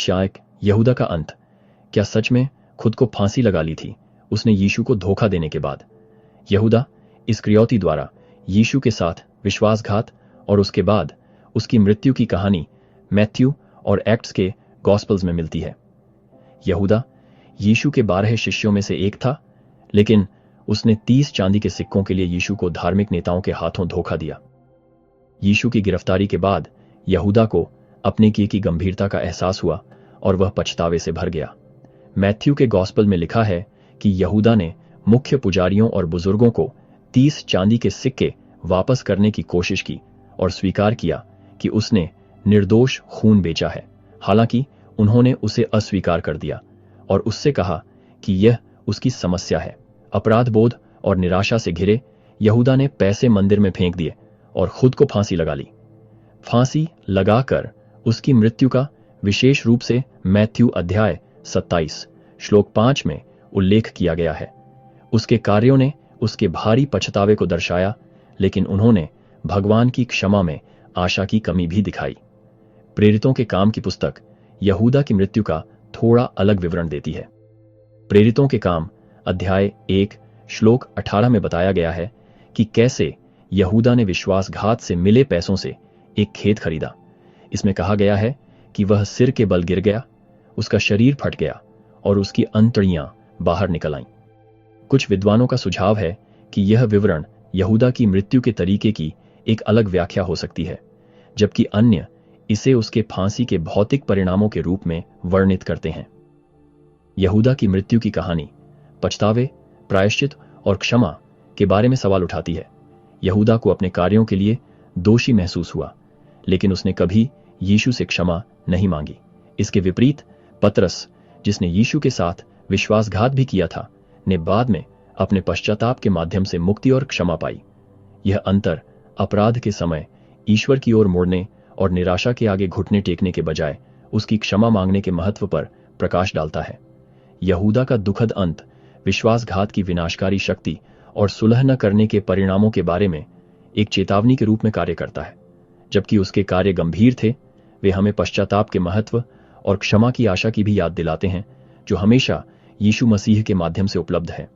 शायक यहूदा का अंत। क्या सच में खुद को फांसी लगा ली थी उसने यीशु को धोखा देने के बाद? यहूदा इस्करियोती द्वारा यीशु के साथ विश्वासघात और उसके बाद उसकी मृत्यु की कहानी मैथ्यू और एक्ट्स के गॉस्पल्स में मिलती है। यहूदा यीशु के 12 शिष्यों में से एक था, लेकिन उसने 30 चांदी के सिक्कों के लिए यीशु को धार्मिक नेताओं के हाथों धोखा दिया। यीशु की गिरफ्तारी के बाद यहूदा को अपने किए की गंभीरता का एहसास हुआ और वह पछतावे से भर गया। मैथ्यू के गॉस्पल में लिखा है कि यहूदा ने मुख्य पुजारियों और बुजुर्गों को 30 चांदी के सिक्के वापस करने की कोशिश की और स्वीकार किया कि उसने निर्दोष खून बेचा है। हालांकि उन्होंने उसे अस्वीकार कर दिया और उससे कहा कि यह उसकी समस्या है। अपराध बोध और निराशा से घिरे यहूदा ने पैसे मंदिर में फेंक दिए और खुद को फांसी लगा ली। फांसी लगाकर उसकी मृत्यु का विशेष रूप से मैथ्यू अध्याय 27 श्लोक 5 में उल्लेख किया गया है। उसके कार्यों ने उसके भारी पछतावे को दर्शाया, लेकिन उन्होंने भगवान की क्षमा में आशा की कमी भी दिखाई। प्रेरितों के काम की पुस्तक यहूदा की मृत्यु का थोड़ा अलग विवरण देती है। प्रेरितों के काम अध्याय 1 श्लोक 18 में बताया गया है कि कैसे यहूदा ने विश्वासघात से मिले पैसों से एक खेत खरीदा। इसमें कहा गया है कि वह सिर के बल गिर गया, उसका शरीर फट गया और उसकी अंतड़ियां बाहर निकल आईं। कुछ विद्वानों का सुझाव है कि यह विवरण यहूदा की मृत्यु के तरीके की एक अलग व्याख्या हो सकती है, जबकि अन्य इसे उसके फांसी के भौतिक परिणामों के रूप में वर्णित करते हैं। यहूदा की मृत्यु की कहानी पछतावे, प्रायश्चित और क्षमा के बारे में सवाल उठाती है। यहूदा को अपने कार्यों के लिए दोषी महसूस हुआ, लेकिन उसने कभी यीशु से क्षमा नहीं मांगी। इसके विपरीत पतरस, जिसने यीशु के साथ विश्वासघात भी किया था, ने बाद में अपने पश्चाताप के माध्यम से मुक्ति और क्षमा पाई। यह अंतर अपराध के समय ईश्वर की ओर मुड़ने और निराशा के आगे घुटने टेकने के बजाय उसकी क्षमा मांगने के महत्व पर प्रकाश डालता है। यहूदा का दुखद अंत विश्वासघात की विनाशकारी शक्ति और सुलह न करने के परिणामों के बारे में एक चेतावनी के रूप में कार्य करता है। जबकि उसके कार्य गंभीर थे, वे हमें पश्चाताप के महत्व और क्षमा की आशा की भी याद दिलाते हैं, जो हमेशा यीशु मसीह के माध्यम से उपलब्ध है।